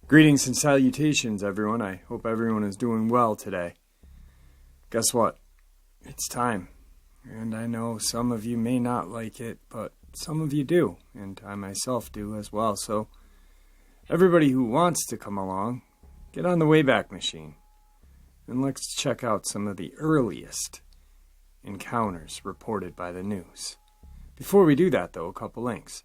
Greetings and salutations, everyone. I hope everyone is doing well today. Guess what? It's time. And I know some of you may not like it, but some of you do. And I myself do as well. So everybody who wants to come along, get on the Wayback Machine. And let's check out some of the earliest encounters reported by the news. Before we do that, though, a couple links.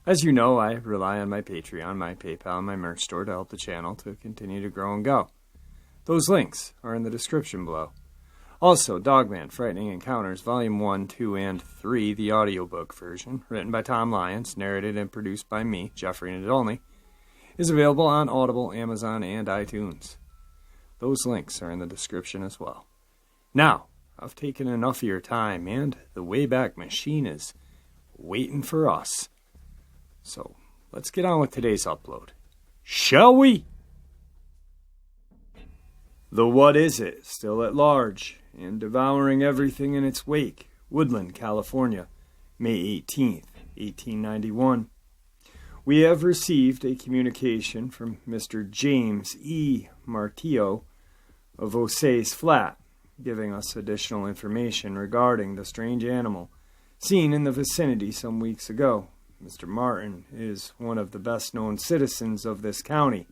As you know, I rely on my Patreon, my PayPal, and my merch store to help the channel to continue to grow and go. Those links are in the description below. Also, Dogman, Frightening Encounters, Volume 1, 2, and 3, the audiobook version, written by Tom Lyons, narrated and produced by me, Jeffrey Nadolny, is available on Audible, Amazon, and iTunes. Those links are in the description as well. Now, I've taken enough of your time, and the Wayback Machine is waiting for us. So, let's get on with today's upload. Shall we? The What Is It, still at large, and devouring everything in its wake. Woodland, California, May 18th, 1891. We have received a communication from Mr. James E. Arceo of Osage Flat, giving us additional information regarding the strange animal seen in the vicinity some weeks ago. Mr. Martin is one of the best-known citizens of this county,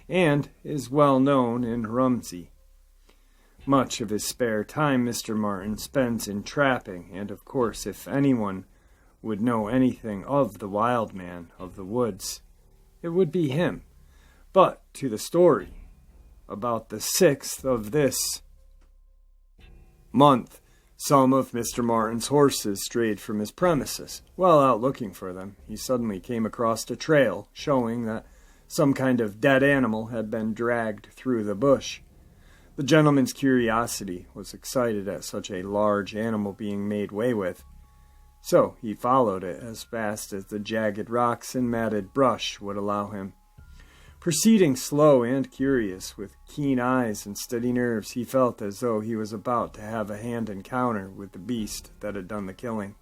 and is well known in Rumsey. Much of his spare time Mr. Martin spends in trapping, and of course, if anyone would know anything of the wild man of the woods, it would be him. But to the story. About the 6th of this month, some of Mr. Martin's horses strayed from his premises. While out looking for them, he suddenly came across a trail showing that some kind of dead animal had been dragged through the bush. The gentleman's curiosity was excited at such a large animal being made way with, so he followed it as fast as the jagged rocks and matted brush would allow him. Proceeding slow and curious, with keen eyes and steady nerves, he felt as though he was about to have a hand encounter with the beast that had done the killing.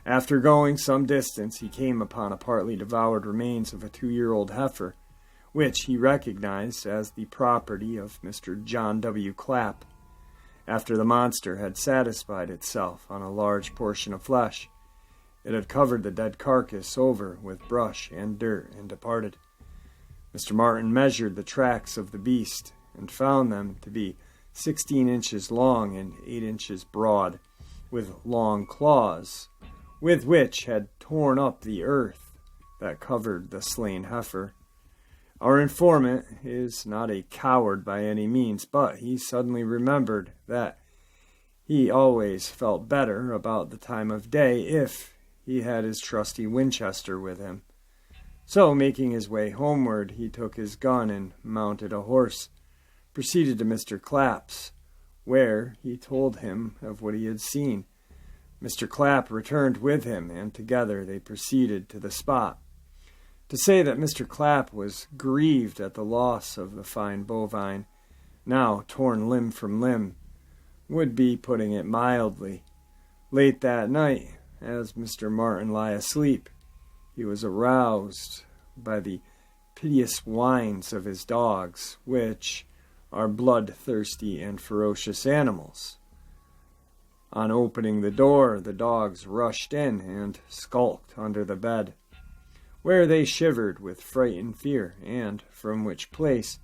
After going some distance, he came upon a partly devoured remains of a 2-year-old heifer, which he recognized as the property of Mr. John W. Clapp. After the monster had satisfied itself on a large portion of flesh, it had covered the dead carcass over with brush and dirt and departed. Mr. Martin measured the tracks of the beast and found them to be 16 inches long and 8 inches broad, with long claws, with which had torn up the earth that covered the slain heifer. Our informant is not a coward by any means, but he suddenly remembered that he always felt better about the time of day if he had his trusty Winchester with him. So, making his way homeward, he took his gun and mounted a horse, proceeded to Mr. Clapp's, where he told him of what he had seen. Mr. Clapp returned with him, and together they proceeded to the spot. To say that Mr. Clapp was grieved at the loss of the fine bovine, now torn limb from limb, would be putting it mildly. Late that night, as Mr. Martin lay asleep, he was aroused by the piteous whines of his dogs, which are bloodthirsty and ferocious animals. On opening the door, the dogs rushed in and skulked under the bed, where they shivered with fright and fear, and from which place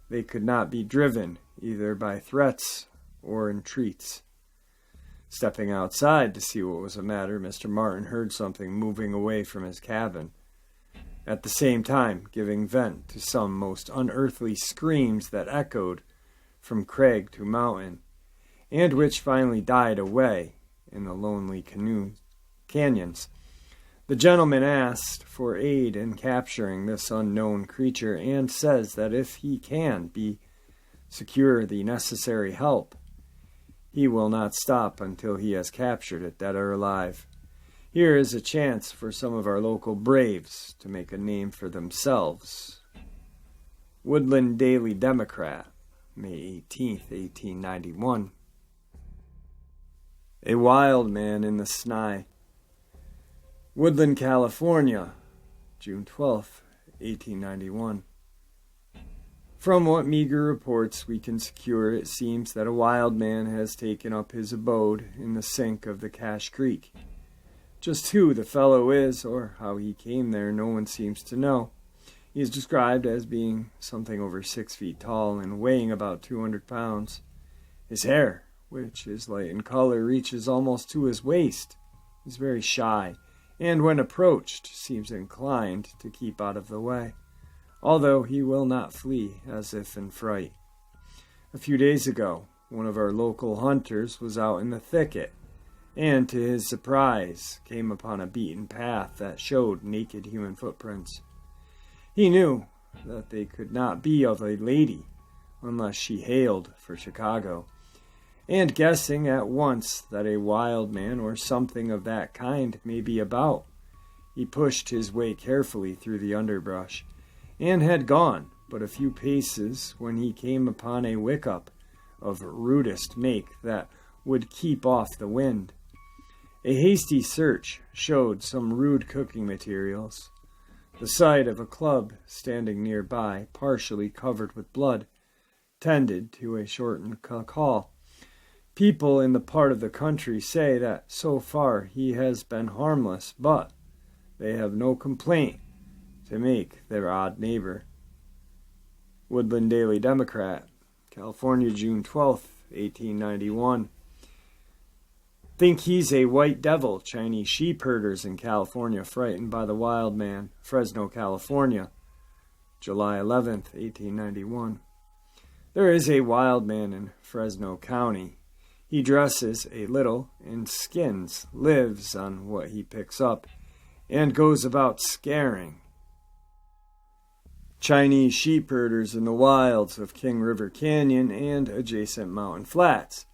they could not be driven either by threats or entreats. Stepping outside to see what was the matter, Mr. Martin heard something moving away from his cabin, at the same time giving vent to some most unearthly screams that echoed from crag to mountain, and which finally died away in the lonely canyons. The gentleman asked for aid in capturing this unknown creature, and says that if he can secure the necessary help, he will not stop until he has captured it, dead or alive. Here is a chance for some of our local braves to make a name for themselves. Woodland Daily Democrat, May 18th, 1891. A Wild Man in the Sny. Woodland, California, June 12, 1891. From what meager reports we can secure, it seems that a wild man has taken up his abode in the sink of the Cache Creek. Just who the fellow is, or how he came there, no one seems to know. He is described as being something over 6 feet tall and weighing about 200 pounds. His hair, which is light in color, reaches almost to his waist. He is very shy, and when approached, seems inclined to keep out of the way, although he will not flee as if in fright. A few days ago, one of our local hunters was out in the thicket, and to his surprise came upon a beaten path that showed naked human footprints. He knew that they could not be of a lady unless she hailed for Chicago, and guessing at once that a wild man or something of that kind may be about, he pushed his way carefully through the underbrush, and had gone but a few paces when he came upon a wickup of rudest make that would keep off the wind. A hasty search showed some rude cooking materials. The sight of a club standing nearby, partially covered with blood, tended to a shortened call. People in the part of the country say that so far he has been harmless, but they have no complaint to make their odd neighbor. Woodland Daily Democrat, California, June 12, 1891. Think he's a white devil. Chinese sheep herders in California frightened by the wild man. Fresno, California, July 11, 1891. There is a wild man in Fresno County. He dresses a little in skins, lives on what he picks up, and goes about scaring Chinese sheep herders in the wilds of King River Canyon and adjacent mountain flats.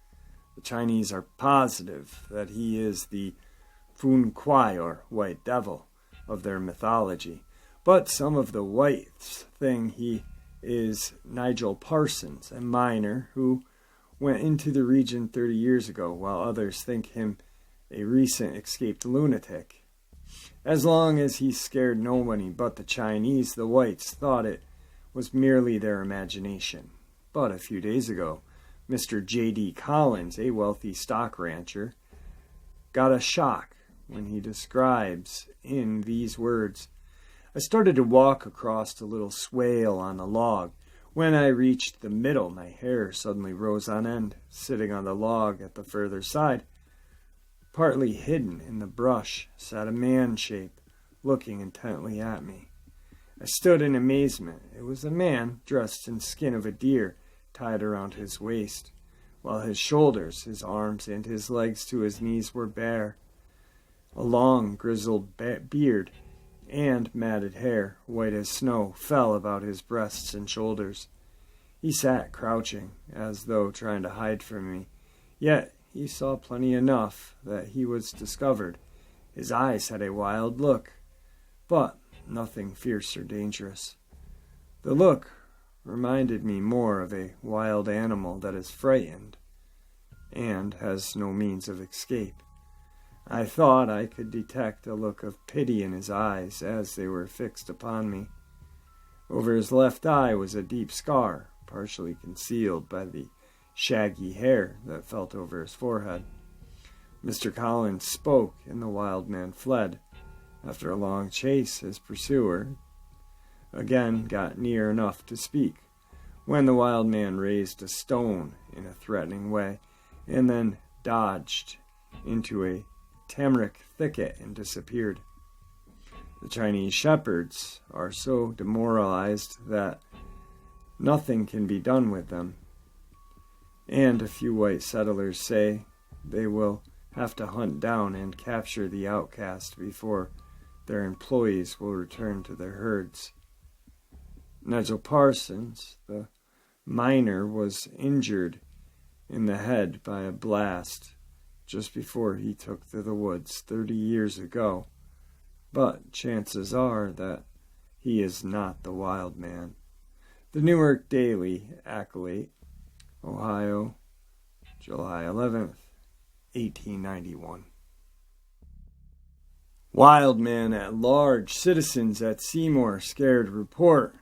The Chinese are positive that he is the Fun Kwai, or White Devil, of their mythology, but some of the whites think he is Nigel Parsons, a miner who went into the region 30 years ago, while others think him a recent escaped lunatic. As long as he scared nobody but the Chinese, the whites thought it was merely their imagination. But a few days ago, Mr. J.D. Collins, a wealthy stock rancher, got a shock when he describes in these words, "I started to walk across a little swale on the log. When I reached the middle, my hair suddenly rose on end. Sitting on the log at the further side, partly hidden in the brush, sat a man shape, looking intently at me. I stood in amazement. It was a man dressed in skin of a deer, tied around his waist, while his shoulders, his arms, and his legs to his knees were bare. A long, grizzled beard and matted hair, white as snow, fell about his breasts and shoulders. He sat crouching, as though trying to hide from me, yet he saw plenty enough that he was discovered. His eyes had a wild look, but nothing fierce or dangerous. The look reminded me more of a wild animal that is frightened and has no means of escape. I thought I could detect a look of pity in his eyes as they were fixed upon me. Over his left eye was a deep scar, partially concealed by the shaggy hair that fell over his forehead. Mr. Collins spoke, and the wild man fled. After a long chase, his pursuer again got near enough to speak, when the wild man raised a stone in a threatening way, and then dodged into a tamarack thicket and disappeared. The Chinese shepherds are so demoralized that nothing can be done with them, and a few white settlers say they will have to hunt down and capture the outcast before their employees will return to their herds. Nigel Parsons, the miner, was injured in the head by a blast just before he took to the woods 30 years ago, but chances are that he is not the wild man. The Newark Daily Acolyte, Ohio, July 11th, 1891. Wild man at large. Citizens at Seymour scared report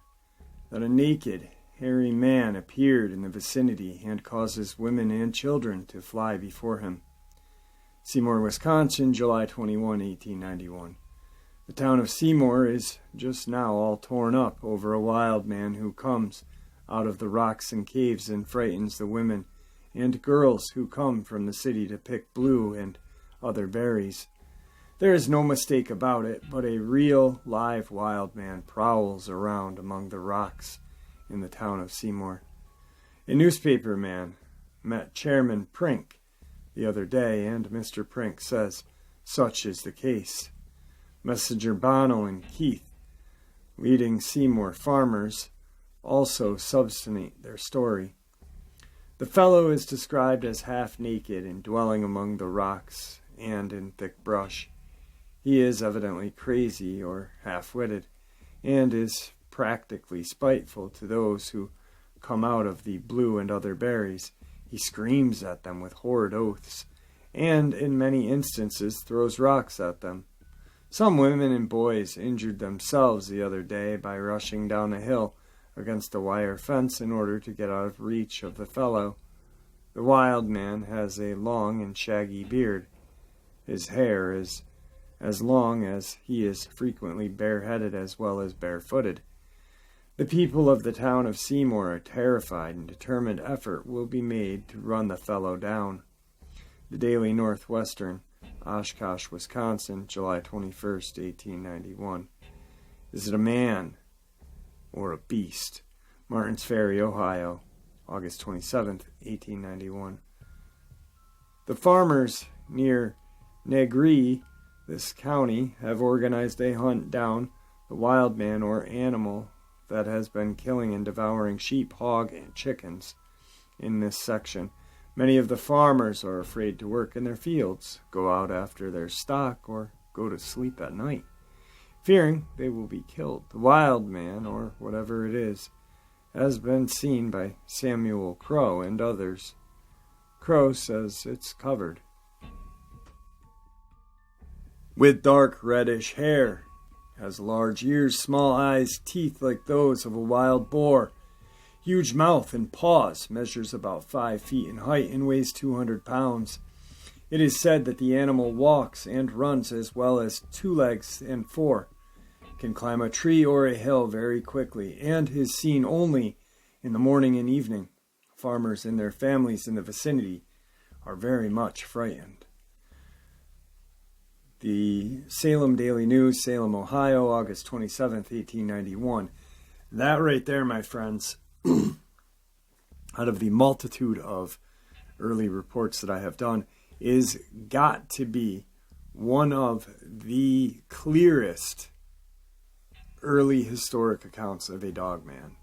that a naked, hairy man appeared in the vicinity and causes women and children to fly before him. Seymour, Wisconsin, July 21, 1891. The town of Seymour is just now all torn up over a wild man who comes out of the rocks and caves and frightens the women and girls who come from the city to pick blue and other berries. There is no mistake about it, but a real, live wild man prowls around among the rocks in the town of Seymour. A newspaper man met Chairman Prink the other day, and Mr. Prink says such is the case. Messenger Bono and Keith, leading Seymour farmers, also substantiate their story. The fellow is described as half-naked and dwelling among the rocks and in thick brush. He is evidently crazy or half-witted, and is practically spiteful to those who come out of the blue and other berries. He screams at them with horrid oaths, and in many instances throws rocks at them. Some women and boys injured themselves the other day by rushing down a hill against a wire fence in order to get out of reach of the fellow. The wild man has a long and shaggy beard. His hair is as long as he is frequently bareheaded as well as barefooted. The people of the town of Seymour are terrified, and determined effort will be made to run the fellow down. The Daily Northwestern, Oshkosh, Wisconsin, July 21st, 1891. Is it a man or a beast? Martins Ferry, Ohio, August 27th, 1891. The farmers near Negri, this county, have organized a hunt down the wild man or animal that has been killing and devouring sheep, hog, and chickens in this section. Many of the farmers are afraid to work in their fields, go out after their stock, or go to sleep at night, fearing they will be killed. The wild man, or whatever it is, has been seen by Samuel Crow and others. Crow says it's covered with dark reddish hair, has large ears, small eyes, teeth like those of a wild boar, huge mouth and paws, measures about 5 feet in height and weighs 200 pounds. It is said that the animal walks and runs as well as 2 legs and 4, can climb a tree or a hill very quickly, and is seen only in the morning and evening. Farmers and their families in the vicinity are very much frightened. The Salem Daily News, Salem, Ohio, August 27th, 1891. That right there, my friends, out of the multitude of early reports that I have done, is got to be one of the clearest early historic accounts of a dogman.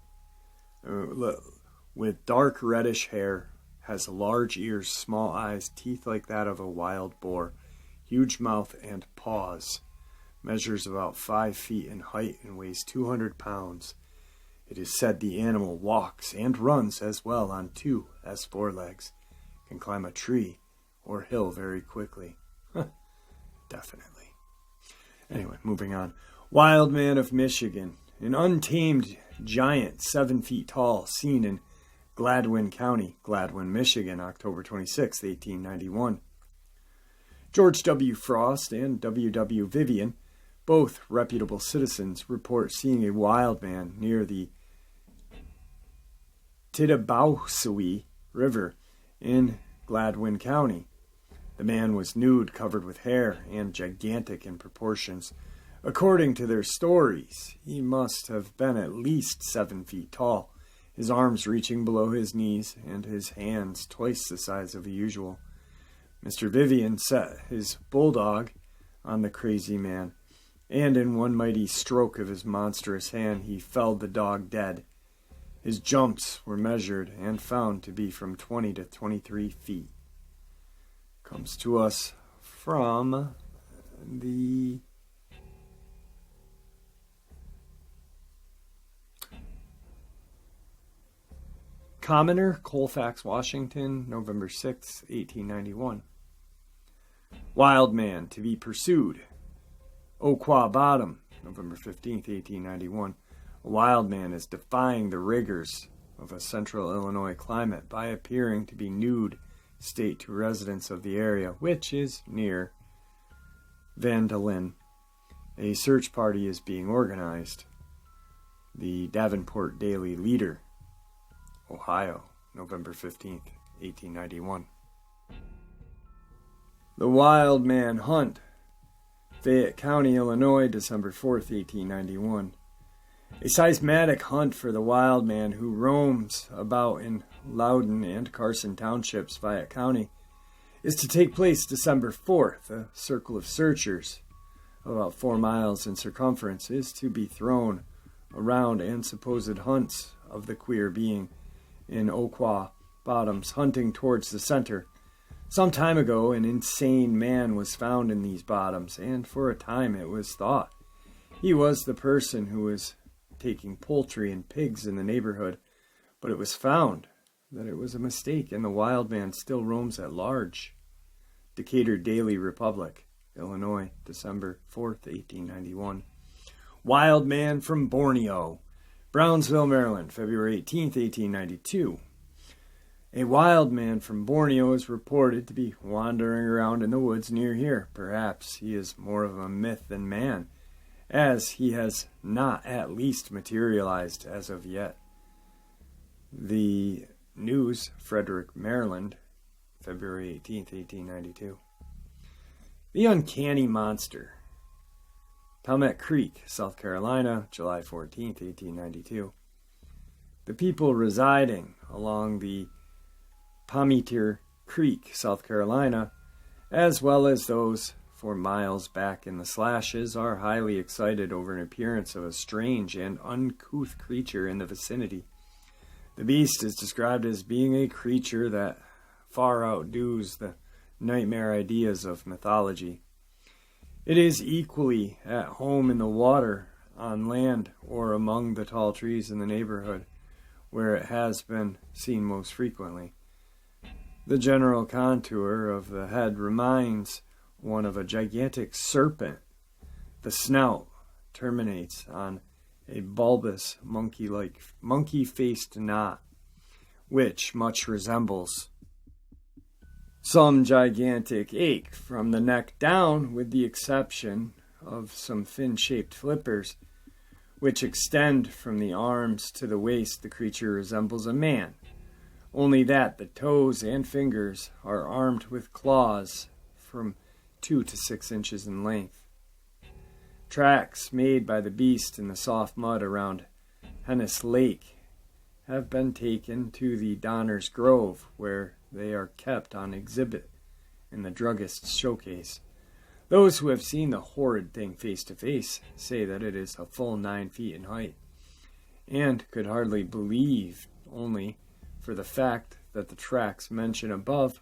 With dark reddish hair, has large ears, small eyes, teeth like that of a wild boar, huge mouth and paws, measures about 5 feet in height and weighs 200 pounds. It is said the animal walks and runs as well on 2 as 4 legs, can climb a tree or hill very quickly. Definitely. Anyway, moving on. Wild man of Michigan, an untamed giant 7 feet tall, seen in Gladwin County, Gladwin, Michigan, October 26, 1891. George W. Frost and W. W. Vivian, both reputable citizens, report seeing a wild man near the Tittabawassee River in Gladwin County. The man was nude, covered with hair, and gigantic in proportions. According to their stories, he must have been at least 7 feet tall, his arms reaching below his knees, and his hands twice the size of the usual. Mr. Vivian set his bulldog on the crazy man, and in one mighty stroke of his monstrous hand he felled the dog dead. His jumps were measured and found to be from 20 to 23 feet. Comes to us from the Commoner, Colfax, Washington, November 6, 1891. Wild man to be pursued. Oquaw Bottom, November 15th, 1891. A wild man is defying the rigors of a central Illinois climate by appearing to be nude, state to residents of the area, which is near Vandalin. A search party is being organized. The Davenport Daily Leader, Ohio, November 15th, 1891. The Wild Man Hunt, Fayette County, Illinois, December 4th, 1891. A seismic hunt for the wild man who roams about in Loudoun and Carson Townships, Fayette County, is to take place December 4th. A circle of searchers, about 4 miles in circumference, is to be thrown around and supposed hunts of the queer being in Oquaw Bottoms, hunting towards the center. Some time ago, an insane man was found in these bottoms, and for a time it was thought he was the person who was taking poultry and pigs in the neighborhood, but it was found that it was a mistake, and the wild man still roams at large. Decatur Daily Republic, Illinois, December 4th, 1891. Wild man from Borneo, Brownsville, Maryland, February 18th, 1892. A wild man from Borneo is reported to be wandering around in the woods near here. Perhaps he is more of a myth than man, as he has not at least materialized as of yet. The News, Frederick, Maryland, February 18th, 1892. The Uncanny Monster, Palmet Creek, South Carolina, July 14th, 1892. The people residing along the Palmeter Creek, South Carolina, as well as those for miles back in the slashes, are highly excited over an appearance of a strange and uncouth creature in the vicinity. The beast is described as being a creature that far outdoes the nightmare ideas of mythology. It is equally at home in the water, on land, or among the tall trees in the neighborhood, where it has been seen most frequently. The general contour of the head reminds one of a gigantic serpent. The snout terminates on a bulbous monkey-faced knot, which much resembles some gigantic ache from the neck down, with the exception of some fin-shaped flippers, which extend from the arms to the waist. The creature resembles a man, only that the toes and fingers are armed with claws from 2 to 6 inches in length. Tracks made by the beast in the soft mud around Hennis Lake have been taken to the Donner's Grove, where they are kept on exhibit in the druggist's showcase. Those who have seen the horrid thing face to face say that it is a full 9 feet in height, and could hardly believe, only for the fact that the tracks mentioned above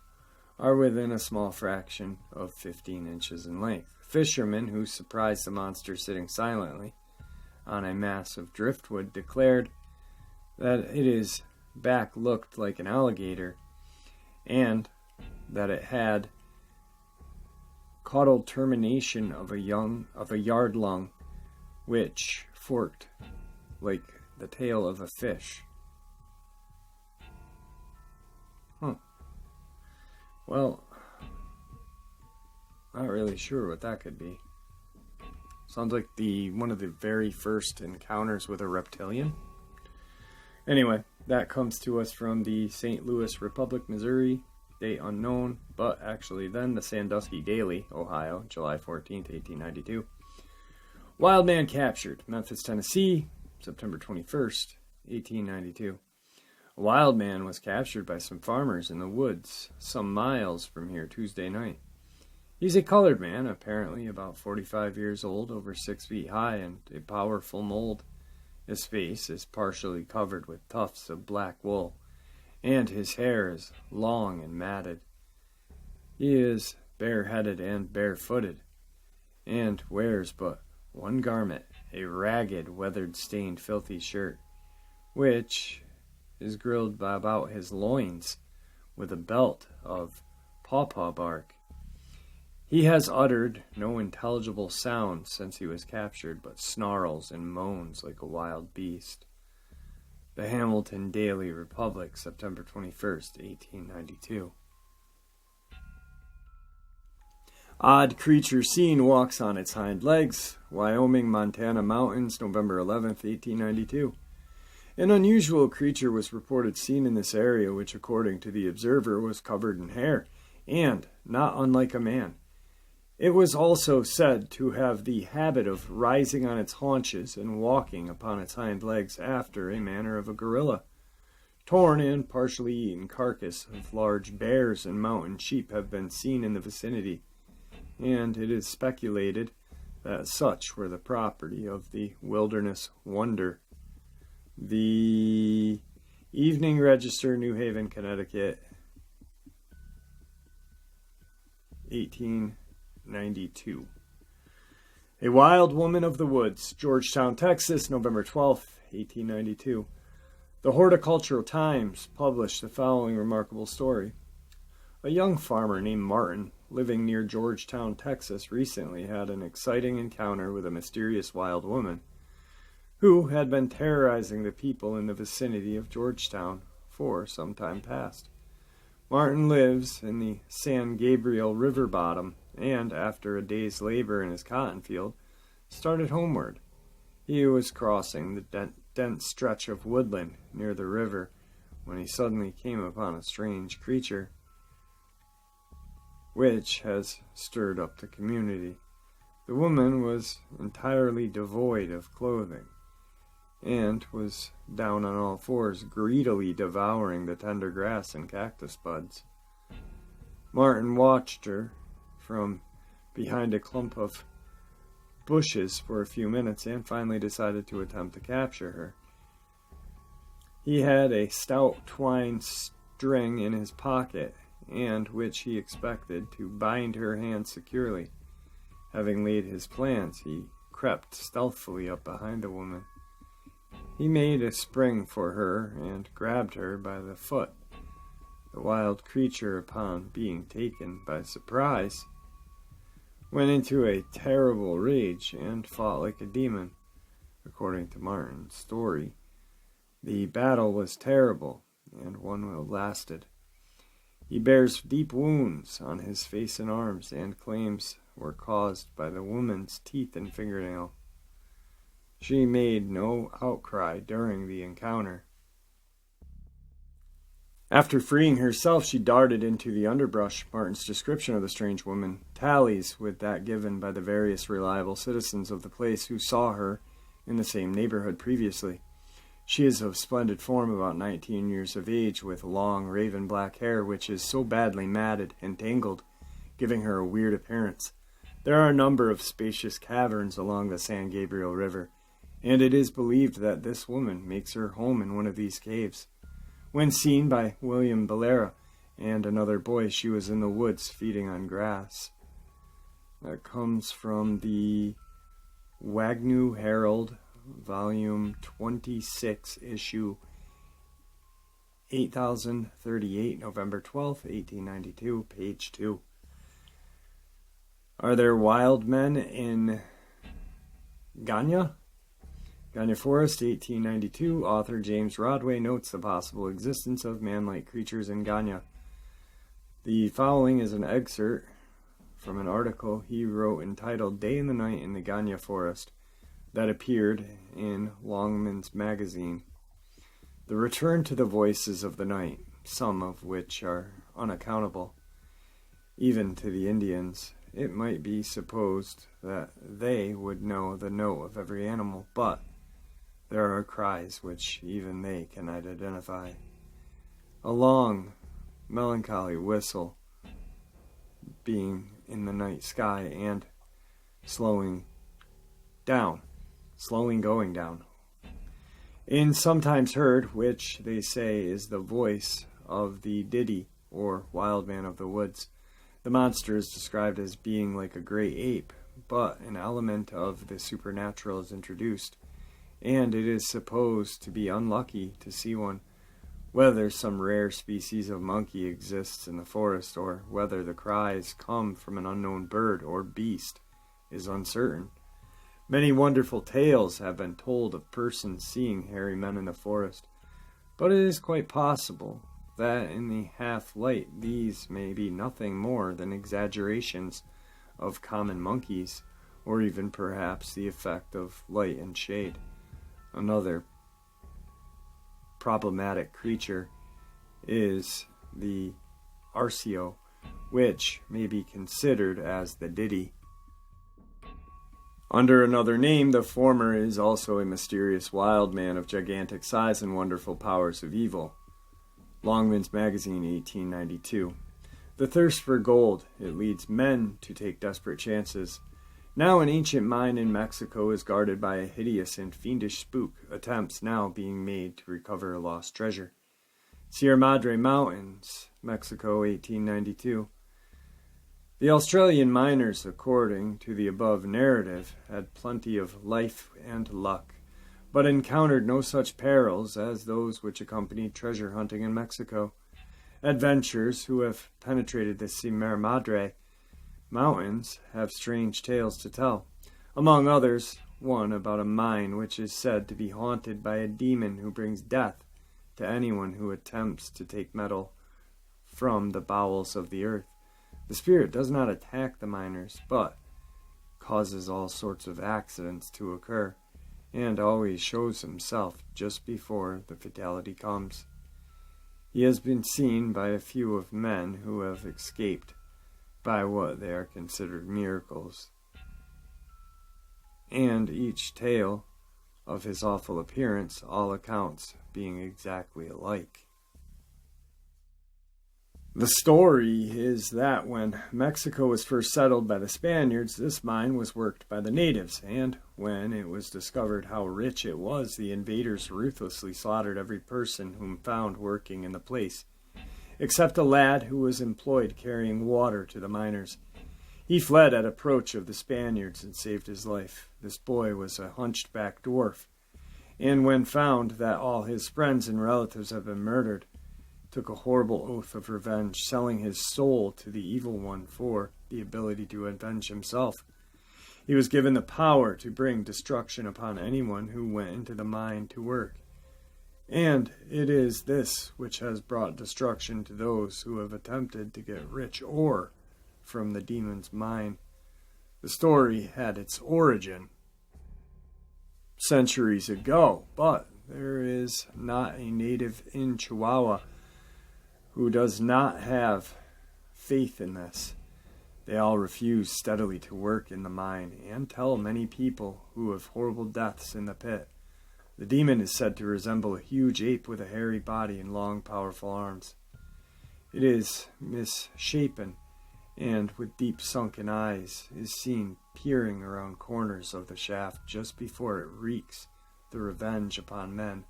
are within a small fraction of 15 inches in length. Fishermen who surprised the monster sitting silently on a mass of driftwood declared that its back looked like an alligator, and that it had caudal termination of a yard long, which forked like the tail of a fish. Well, not really sure what that could be. Sounds like one of the very first encounters with a reptilian. Anyway, that comes to us from the St. Louis Republic, Missouri, date unknown, but actually then the Sandusky Daily, Ohio, July 14th, 1892. Wild man captured, Memphis, Tennessee, September 21st, 1892. A wild man was captured by some farmers in the woods some miles from here Tuesday night. He's a colored man, apparently about 45 years old, over 6 feet high, and a powerful mold. His face is partially covered with tufts of black wool, and his hair is long and matted. He is bareheaded and barefooted, and wears but one garment, a ragged, weathered-stained, filthy shirt, which is grilled by about his loins with a belt of pawpaw bark. He has uttered no intelligible sound since he was captured, but snarls and moans like a wild beast. The Hamilton Daily Republic, September 21st, 1892. Odd creature seen walks on its hind legs. Wyoming, Montana mountains, November 11th, 1892. An unusual creature was reported seen in this area, which, according to the observer, was covered in hair, and not unlike a man. It was also said to have the habit of rising on its haunches and walking upon its hind legs after a manner of a gorilla. Torn and partially eaten carcass of large bears and mountain sheep have been seen in the vicinity, and it is speculated that such were the property of the wilderness wonder. The Evening Register, New Haven, Connecticut, 1892. A Wild Woman of the Woods, Georgetown, Texas, November 12th, 1892. The Horticultural Times published the following remarkable story. A young farmer named Martin, living near Georgetown, Texas, recently had an exciting encounter with a mysterious wild woman who had been terrorizing the people in the vicinity of Georgetown for some time past. Martin lives in the San Gabriel River bottom, and after a day's labor in his cotton field, started homeward. He was crossing the dense stretch of woodland near the river when he suddenly came upon a strange creature which has stirred up the community. The woman was entirely devoid of clothing, and was down on all fours, greedily devouring the tender grass and cactus buds. Martin watched her from behind a clump of bushes for a few minutes and finally decided to attempt to capture her. He had a stout twine string in his pocket, and which he expected to bind her hands securely. Having laid his plans, he crept stealthily up behind the woman. He made a spring for her and grabbed her by the foot. The wild creature, upon being taken by surprise, went into a terrible rage and fought like a demon. According to Martin's story, the battle was terrible, and one that lasted. He bears deep wounds on his face and arms, and claims were caused by the woman's teeth and fingernail. She made no outcry during the encounter. After freeing herself, she darted into the underbrush. Martin's description of the strange woman tallies with that given by the various reliable citizens of the place who saw her in the same neighborhood previously. She is of splendid form, about 19 years of age, with long raven black hair, which is so badly matted and tangled, giving her a weird appearance. There are a number of spacious caverns along the San Gabriel River, and it is believed that this woman makes her home in one of these caves. When seen by William Bellera and another boy, she was in the woods feeding on grass. That comes from the Wagnu Herald, Volume 26, Issue 8038, November 12th, 1892, page 2. Are there wild men in Ganya? Ganya Forest, 1892. Author James Rodway notes the possible existence of man-like creatures in Ganya. The following is an excerpt from an article he wrote entitled Day and the Night in the Ganya Forest that appeared in Longman's magazine. The return to the voices of the night, some of which are unaccountable, even to the Indians. It might be supposed that they would know the note of every animal, but there are cries which even they cannot identify. A long, melancholy whistle being in the night sky and slowing going down. And sometimes heard, which they say is the voice of the Didi, or wild man of the woods. The monster is described as being like a great ape, but an element of the supernatural is introduced, and it is supposed to be unlucky to see one Whether some rare species of monkey exists in the forest, or whether the cries come from an unknown bird or beast, is uncertain. Many wonderful tales have been told of persons seeing hairy men in the forest, but it is quite possible that in the half-light these may be nothing more than exaggerations of common monkeys, or even perhaps the effect of light and shade. Another problematic creature is the Arceo, which may be considered as the Didi. Under another name, the former is also a mysterious wild man of gigantic size and wonderful powers of evil. Longman's Magazine, 1892. The thirst for gold, it leads men to take desperate chances. Now an ancient mine in Mexico is guarded by a hideous and fiendish spook, attempts now being made to recover a lost treasure. Sierra Madre Mountains, Mexico, 1892. The Australian miners, according to the above narrative, had plenty of life and luck, but encountered no such perils as those which accompanied treasure hunting in Mexico. Adventurers who have penetrated the Sierra Madre Mountains have strange tales to tell. Among others, one about a mine which is said to be haunted by a demon who brings death to anyone who attempts to take metal from the bowels of the earth. The spirit does not attack the miners, but causes all sorts of accidents to occur, and always shows himself just before the fatality comes. He has been seen by a few of men who have escaped by what they are considered miracles, and each tale of his awful appearance, all accounts being exactly alike. The story is that when Mexico was first settled by the Spaniards, this mine was worked by the natives, and when it was discovered how rich it was, the invaders ruthlessly slaughtered every person whom found working in the place, except a lad who was employed carrying water to the miners. He fled at approach of the Spaniards and saved his life. This boy was a hunchback dwarf, and when found that all his friends and relatives had been murdered, took a horrible oath of revenge, selling his soul to the evil one for the ability to avenge himself. He was given the power to bring destruction upon anyone who went into the mine to work. And it is this which has brought destruction to those who have attempted to get rich ore from the demon's mine. The story had its origin centuries ago, but there is not a native in Chihuahua who does not have faith in this. They all refuse steadily to work in the mine and tell many people who have horrible deaths in the pit. The demon is said to resemble a huge ape with a hairy body and long, powerful arms. It is misshapen and with deep sunken eyes is seen peering around corners of the shaft just before it wreaks the revenge upon men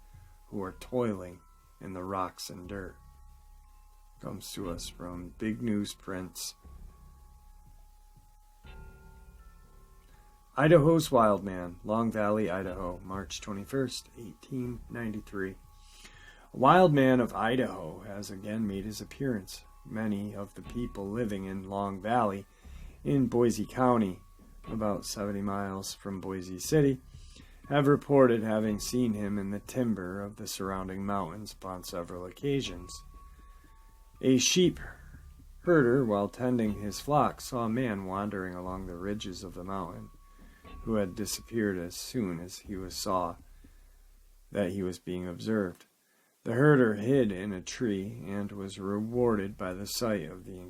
who are toiling in the rocks and dirt. Comes to us from Big Newsprints. Idaho's Wild Man, Long Valley, Idaho, March 21st, 1893. A wild man of Idaho has again made his appearance. Many of the people living in Long Valley in Boise County, about 70 miles from Boise City, have reported having seen him in the timber of the surrounding mountains upon several occasions. A sheep herder, while tending his flock, saw a man wandering along the ridges of the mountain, who had disappeared as soon as he saw that he was being observed. The herder hid in a tree and was rewarded by the sight of the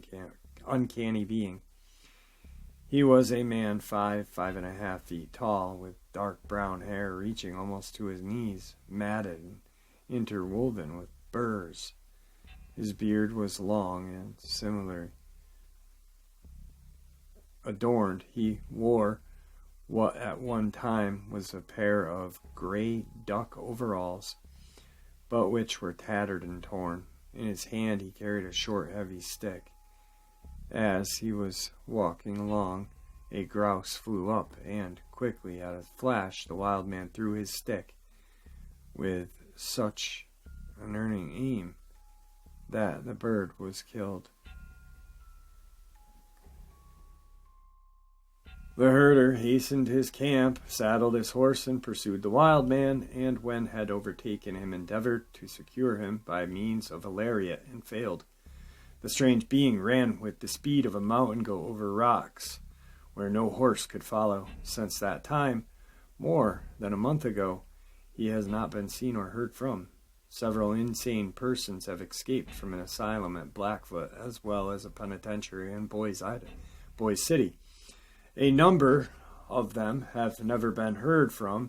uncanny being. He was a man 5.5 feet tall, with dark brown hair reaching almost to his knees, matted and interwoven with burrs. His beard was long and similarly adorned. He wore what at one time was a pair of gray duck overalls, but which were tattered and torn. In his hand he carried a short, heavy stick. As he was walking along, a grouse flew up, and quickly at a flash the wild man threw his stick with such and earning aim that the bird was killed. The herder hastened his camp, saddled his horse, and pursued the wild man, and when had overtaken him, endeavored to secure him by means of a lariat, and failed. The strange being ran with the speed of a mountain goat over rocks, where no horse could follow. Since that time, more than a month ago, he has not been seen or heard from. Several insane persons have escaped from an asylum at Blackfoot, as well as a penitentiary in Boise City. A number of them have never been heard from,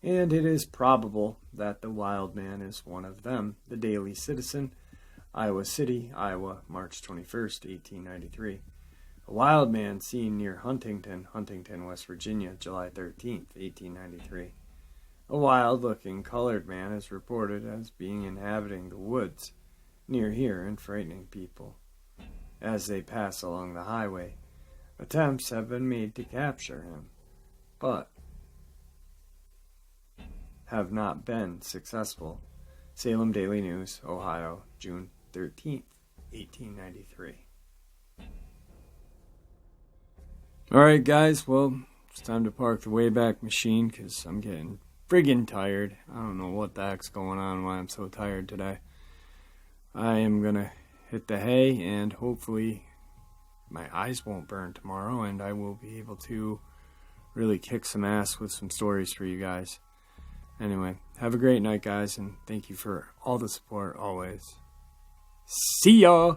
and it is probable that the wild man is one of them. The Daily Citizen, Iowa City, Iowa, March 21st, 1893. A wild man seen near Huntington, West Virginia, July 13th, 1893. A wild-looking colored man is reported as being inhabiting the woods near here and frightening people as they pass along the highway. Attempts have been made to capture him, but have not been successful. Salem Daily News, Ohio, June 13th, 1893. Alright guys, well, it's time to park the Wayback Machine because I'm getting friggin' tired. I don't know what the heck's going on, why I'm so tired today. I am gonna hit the hay and hopefully my eyes won't burn tomorrow, and I will be able to really kick some ass with some stories for you guys. Anyway, have a great night, guys, and thank you for all the support always. See ya!